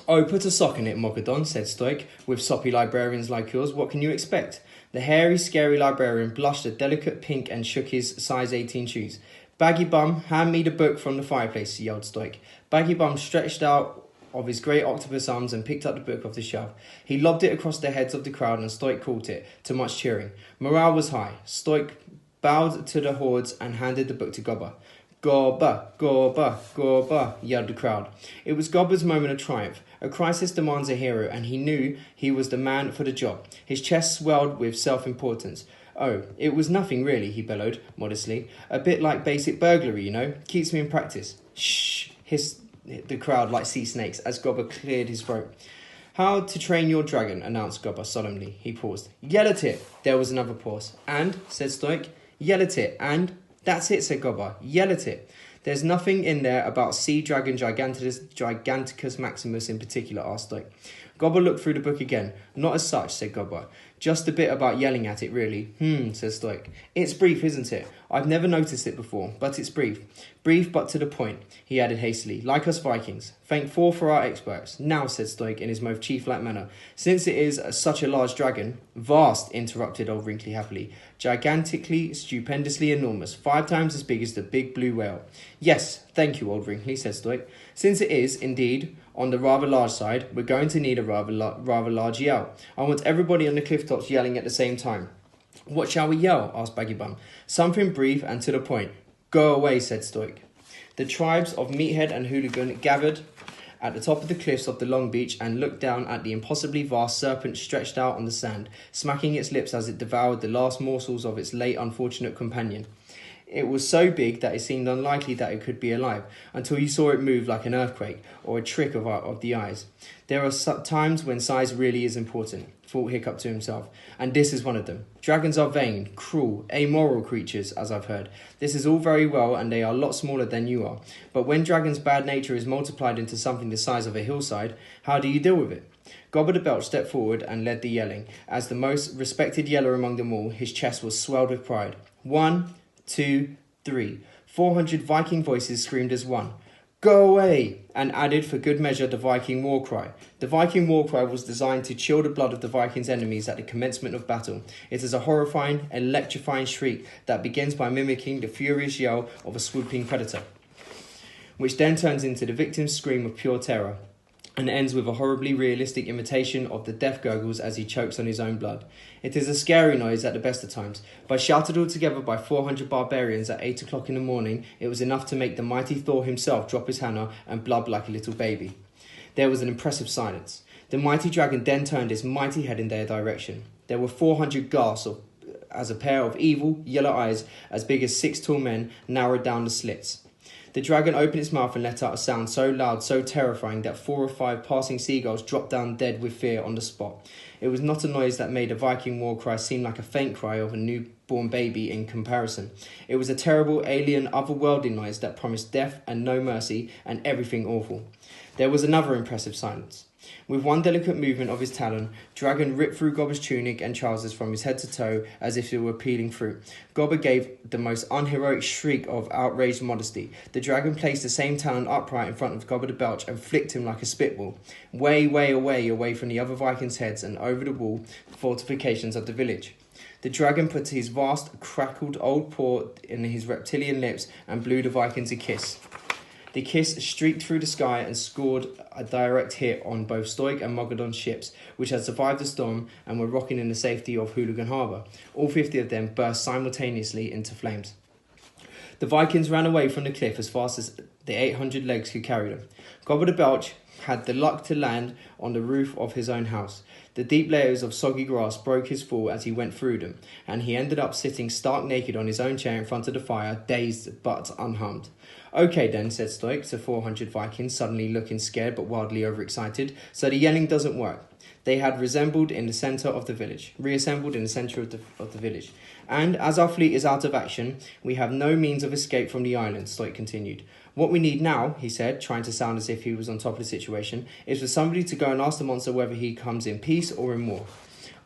Oh, put a sock in it, Mogadon, said Stoic. With soppy librarians like yours, what can you expect? The hairy, scary librarian blushed a delicate pink and shook his size 18 shoes. Baggy Bum, hand me the book from the fireplace, yelled Stoic. Baggy Bum stretched out of his great octopus arms and picked up the book off the shelf. He lobbed it across the heads of the crowd and Stoic caught it, to much cheering. Morale was high. Stoic bowed to the hordes and handed the book to Gobber. Gobber, Gobber, Gobber, yelled the crowd. It was Gobber's moment of triumph. A crisis demands a hero, and he knew he was the man for the job. His chest swelled with self-importance. Oh, it was nothing really, he bellowed, modestly. A bit like basic burglary, you know. Keeps me in practice. Shh, hissed the crowd like sea snakes as Gobber cleared his throat. How to train your dragon, announced Gobber solemnly. He paused. Yell at it. There was another pause. And, said Stoic, yell at it. And, that's it, said Gobber. Yell at it. There's nothing in there about Sea Dragon Giganticus Maximus in particular, asked Stoic. Gobber looked through the book again. Not as such, said Gobber. Just a bit about yelling at it, really. Said Stoic. It's brief, isn't it? I've never noticed it before, but it's brief. Brief, but to the point, he added hastily. Like us Vikings. Thank for our experts. Now, said Stoic in his most chief-like manner, since it is such a large dragon... Vast, interrupted Old Wrinkly happily. Gigantically, stupendously enormous. 5 times as big as the big blue whale. Yes, thank you, Old Wrinkly, said Stoic. Since it is, indeed... on the rather large side, we're going to need a rather large yell. I want everybody on the cliff tops yelling at the same time. What shall we yell? Asked Baggy Bum. Something brief and to the point. Go away, said Stoic. The tribes of Meathead and Hooligan gathered at the top of the cliffs of the Long Beach and looked down at the impossibly vast serpent stretched out on the sand, smacking its lips as it devoured the last morsels of its late unfortunate companion. It was so big that it seemed unlikely that it could be alive, until you saw it move like an earthquake, or a trick of the eyes. There are times when size really is important, thought Hiccup to himself, and this is one of them. Dragons are vain, cruel, amoral creatures, as I've heard. This is all very well, and they are a lot smaller than you are. But when Dragon's bad nature is multiplied into something the size of a hillside, how do you deal with it? Gobber the Belch stepped forward and led the yelling. As the most respected yeller among them all, his chest was swelled with pride. 1, 2, 3. 400 Viking voices screamed as one. Go away! And added for good measure the Viking war cry. The Viking war cry was designed to chill the blood of the Vikings' enemies at the commencement of battle. It is a horrifying, electrifying shriek that begins by mimicking the furious yell of a swooping predator, which then turns into the victim's scream of pure terror, and ends with a horribly realistic imitation of the death gurgles as he chokes on his own blood. It is a scary noise at the best of times, but shouted all together by 400 barbarians at 8 o'clock in the morning, it was enough to make the mighty Thor himself drop his hammer and blub like a little baby. There was an impressive silence. The mighty dragon then turned his mighty head in their direction. There were 400 gasps as a pair of evil, yellow eyes as big as 6 tall men narrowed down the slits. The dragon opened its mouth and let out a sound so loud, so terrifying, that 4 or 5 passing seagulls dropped down dead with fear on the spot. It was not a noise that made a Viking war cry seem like a faint cry of a newborn baby in comparison. It was a terrible, alien, otherworldly noise that promised death and no mercy and everything awful. There was another impressive silence. With one delicate movement of his talon, Dragon ripped through Gobber's tunic and trousers from his head to toe as if it were peeling fruit. Gobber gave the most unheroic shriek of outraged modesty. The dragon placed the same talon upright in front of Gobber the Belch and flicked him like a spitball, away from the other Vikings' heads and over the wall fortifications of the village. The dragon put his vast, crackled old paw in his reptilian lips and blew the Vikings a kiss. The kiss streaked through the sky and scored a direct hit on both Stoic and Mogadon's ships, which had survived the storm and were rocking in the safety of Hooligan Harbour. All 50 of them burst simultaneously into flames. The Vikings ran away from the cliff as fast as the 800 legs could carry them. Gobber the Belch had the luck to land on the roof of his own house. The deep layers of soggy grass broke his fall as he went through them, and he ended up sitting stark naked on his own chair in front of the fire, dazed but unharmed. Okay then, said Stoic to 400 Vikings, suddenly looking scared but wildly overexcited, so the yelling doesn't work. They had reassembled in the centre of the village. And as our fleet is out of action, we have no means of escape from the island, Stoic continued. What we need now, he said, trying to sound as if he was on top of the situation, is for somebody to go and ask the monster whether he comes in peace or in war.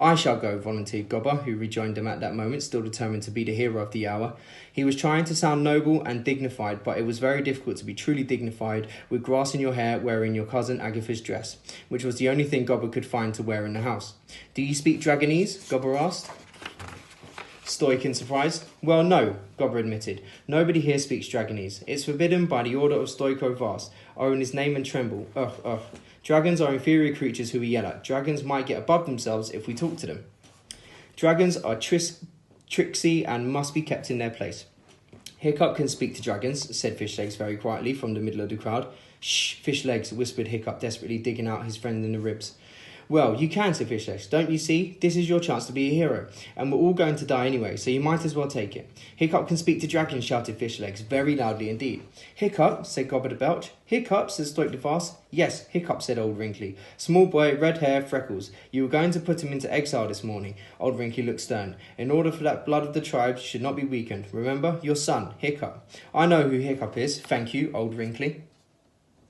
I shall go, volunteered Gobber, who rejoined them at that moment, still determined to be the hero of the hour. He was trying to sound noble and dignified, but it was very difficult to be truly dignified with grass in your hair wearing your cousin Agatha's dress, which was the only thing Gobber could find to wear in the house. Do you speak Dragonese? Gobber asked, stoic in surprise. Well, no, Gobber admitted. Nobody here speaks Dragonese. It's forbidden by the order of Stoico Vast. Owen his name and tremble. Ugh, ugh. Dragons are inferior creatures who we yell at. Dragons might get above themselves if we talk to them. Dragons are tricksy and must be kept in their place. Hiccup can speak to dragons, said Fishlegs very quietly from the middle of the crowd. Shh, Fishlegs, whispered Hiccup, desperately digging out his friend in the ribs. Well, you can, said Fishlegs. Don't you see? This is your chance to be a hero, and we're all going to die anyway, so you might as well take it. Hiccup can speak to dragons, shouted Fishlegs, very loudly indeed. Hiccup, said Gobber the Belch. Hiccup, said Stoik the Vast. Yes, Hiccup, said Old Wrinkly. Small boy, red hair, freckles. You were going to put him into exile this morning. Old Wrinkly looked stern. In order for that blood of the tribes should not be weakened. Remember, your son, Hiccup. I know who Hiccup is, thank you, Old Wrinkly.